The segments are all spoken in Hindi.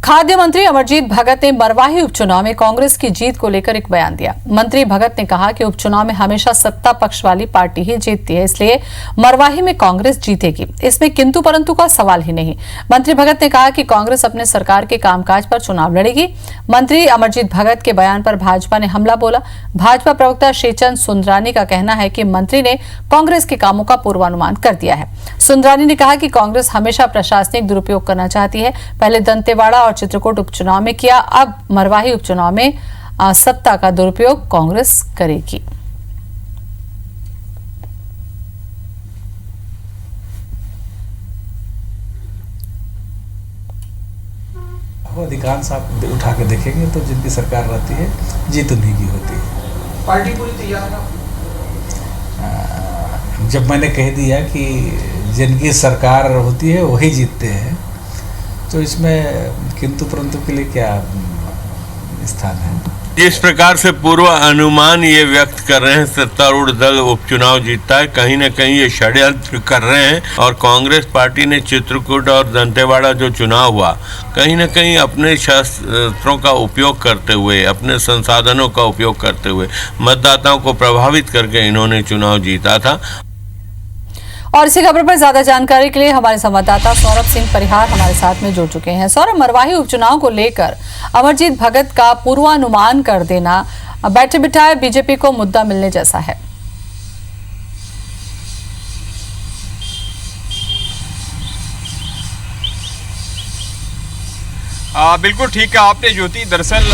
खाद्य मंत्री अमरजीत भगत ने मरवाही उपचुनाव में कांग्रेस की जीत को लेकर एक बयान दिया। मंत्री भगत ने कहा कि उपचुनाव में हमेशा सत्ता पक्ष वाली पार्टी ही जीतती है, इसलिए मरवाही में कांग्रेस जीतेगी, इसमें किंतु परंतु का सवाल ही नहीं। मंत्री भगत ने कहा कि कांग्रेस अपने सरकार के कामकाज पर चुनाव लड़ेगी। मंत्री अमरजीत भगत के बयान पर भाजपा ने हमला बोला। भाजपा प्रवक्ता श्रीचंद सुंदरानी का कहना है कि मंत्री ने कांग्रेस के कामों का पूर्वानुमान कर दिया है। सुंदरानी ने कहा कि कांग्रेस हमेशा प्रशासनिक दुरुपयोग करना चाहती है, पहले दंतेवाड़ा और चित्रकूट उपचुनाव में किया, अब मरवाही उपचुनाव में सत्ता का दुरुपयोग कांग्रेस करेगी। अधिकांश आप उठा के देखेंगे तो जिनकी सरकार रहती है जीत उन्हीं की होती है। पार्टी पूरी तैयार है। जब मैंने कह दिया कि जिनकी सरकार होती है वही जीतते हैं, तो इसमें किंतु परंतु के लिए क्या स्थान है। इस प्रकार से पूर्व अनुमान ये व्यक्त कर रहे हैं सत्तारूढ़ दल उपचुनाव जीतता है, कहीं न कहीं ये षड्यंत्र कर रहे हैं। और कांग्रेस पार्टी ने चित्रकूट और दंतेवाड़ा जो चुनाव हुआ, कहीं न कहीं अपने शस्त्रों का उपयोग करते हुए, अपने संसाधनों का उपयोग करते हुए मतदाताओं को प्रभावित करके इन्होंने चुनाव जीता था। और इसी खबर पर ज्यादा जानकारी के लिए हमारे संवाददाता सौरभ सिंह परिहार हमारे साथ में जुड़ चुके हैं। सौरभ, मरवाही उपचुनाव को लेकर अमरजीत भगत का पूर्वानुमान कर देना बैठे बिठाए बीजेपी को मुद्दा मिलने जैसा है। बिल्कुल ठीक कहा आपने ज्योति। दरअसल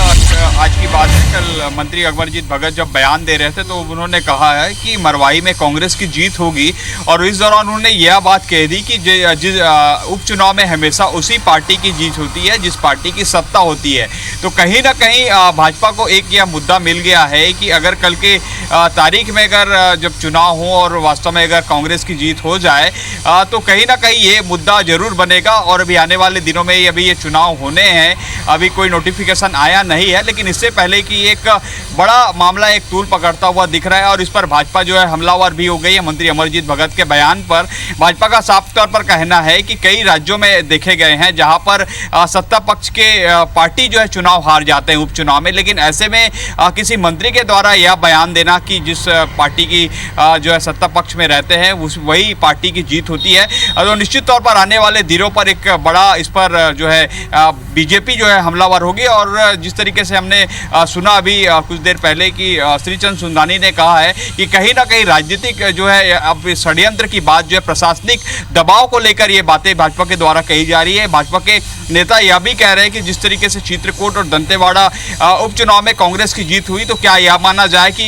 आज की बात है, कल मंत्री अमरजीत भगत जब बयान दे रहे थे तो उन्होंने कहा है कि मरवाही में कांग्रेस की जीत होगी, और इस दौरान उन्होंने यह बात कह दी कि जिस उपचुनाव में हमेशा उसी पार्टी की जीत होती है जिस पार्टी की सत्ता होती है। तो कहीं ना कहीं भाजपा को एक यह मुद्दा मिल गया है कि अगर कल के तारीख में अगर जब चुनाव हो और वास्तव में अगर कांग्रेस की जीत हो जाए तो कहीं ना कहीं ये मुद्दा जरूर बनेगा। और अभी आने वाले दिनों में अभी ये चुनाव होने हैं, अभी कोई नोटिफिकेशन आया नहीं है, लेकिन इससे पहले कि एक बड़ा मामला एक तूल पकड़ता हुआ दिख रहा है। और इस पर भाजपा जो है हमलावर भी हो गई है। मंत्री अमरजीत भगत के बयान पर भाजपा का साफ तौर पर कहना है कि कई राज्यों में देखे गए हैं जहां पर सत्ता पक्ष के पार्टी जो है चुनाव हार जाते हैं उपचुनाव में, लेकिन ऐसे में किसी मंत्री के द्वारा यह बयान देना कि जिस पार्टी की जो है सत्ता पक्ष में रहते हैं वही पार्टी की जीत होती है, तो निश्चित तौर पर आने वाले दिनों पर एक बड़ा इस पर जो है बीजेपी जो है हमलावर होगी। और जिस तरीके से हमने सुना अभी कुछ देर पहले कि श्रीचंद सुंदरानी ने कहा है कि कहीं ना कहीं राजनीतिक जो है अब षड्यंत्र की बात जो है प्रशासनिक दबाव को लेकर ये बातें भाजपा के द्वारा कही जा रही है। भाजपा के नेता यह भी कह रहे हैं कि जिस तरीके से चित्रकूट और दंतेवाड़ा उपचुनाव में कांग्रेस की जीत हुई, तो क्या यह माना जाए कि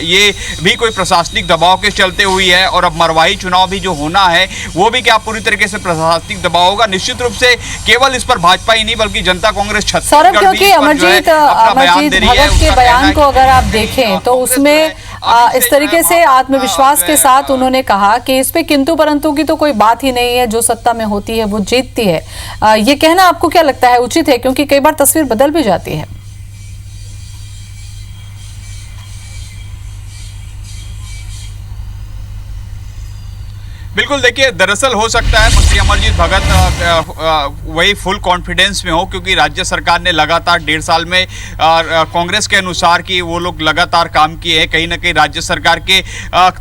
ये भी कोई प्रशासनिक दबाव के चलते हुई है, और अब मरवाही चुनाव भी जो होना है वो भी क्या पूरी तरीके से प्रशासनिक दबाव होगा। निश्चित रूप से केवल इस पर भाजपा ही नहीं बल्कि जनता कांग्रेस सौरभ, क्योंकि अमरजीत भगत के बयान को अगर आप देखें तो उसमें इस तरीके से आत्मविश्वास के साथ उन्होंने कहा कि इस पे किंतु परंतु की तो कोई बात ही नहीं है, जो सत्ता में होती है वो जीतती है। ये कहना आपको क्या लगता है उचित है, क्योंकि कई बार तस्वीर बदल भी जाती है। बिल्कुल, देखिए दरअसल हो सकता है मंत्री अमरजीत भगत वही फुल कॉन्फिडेंस में हो, क्योंकि राज्य सरकार ने लगातार 1.5 साल में कांग्रेस के अनुसार कि वो लोग लगातार काम किए हैं। कहीं ना कहीं राज्य सरकार के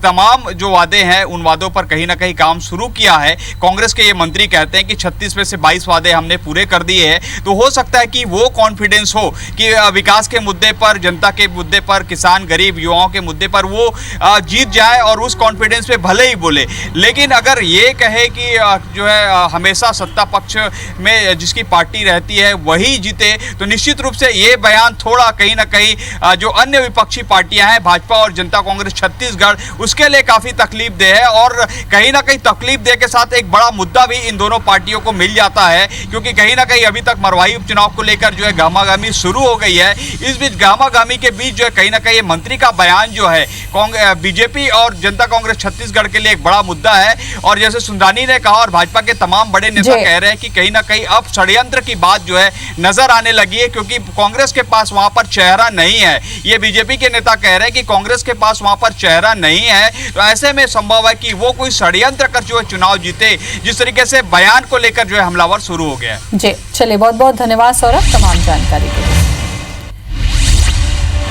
तमाम जो वादे हैं उन वादों पर कहीं ना कहीं काम शुरू किया है। कांग्रेस के ये मंत्री कहते हैं कि 36 में से 22 वादे हमने पूरे कर दिए हैं। तो हो सकता है कि वो कॉन्फिडेंस हो कि विकास के मुद्दे पर, जनता के मुद्दे पर, किसान गरीब युवाओं के मुद्दे पर वो जीत जाए और उस कॉन्फिडेंस पे भले ही बोले। लेकिन अगर ये कहे कि जो है हमेशा सत्ता पक्ष में जिसकी पार्टी रहती है वही जीते, तो निश्चित रूप से ये बयान थोड़ा कहीं ना कहीं जो अन्य विपक्षी पार्टियां हैं भाजपा और जनता कांग्रेस छत्तीसगढ़, उसके लिए काफी तकलीफ दे है। और कहीं ना कहीं तकलीफ दे के साथ एक बड़ा मुद्दा भी इन दोनों पार्टियों को मिल जाता है, क्योंकि कहीं ना कहीं अभी तक मरवाही उपचुनाव को लेकर जो है गहमागहमी शुरू हो गई है। इस बीच गहमागहमी के बीच जो है कहीं ना कहीं मंत्री का बयान जो है बीजेपी और जनता कांग्रेस छत्तीसगढ़ के लिए एक बड़ा मुद्दा है। और जैसे सुंदरानी ने कहा और भाजपा के तमाम बड़े नेता कह रहे हैं कि कहीं ना कहीं अब षड्यंत्र की बात जो है नजर आने लगी है, क्योंकि कांग्रेस के पास वहां पर चेहरा नहीं है। ये बीजेपी के नेता कह रहे हैं कि कांग्रेस के पास वहां पर चेहरा नहीं है, तो ऐसे में संभव है कि वो कोई षड्यंत्र कर जो है चुनाव जीते। जिस तरीके से बयान को लेकर जो है हमलावर शुरू हो गया है। जी चलिए, बहुत बहुत धन्यवाद सौरभ तमाम जानकारी के लिए।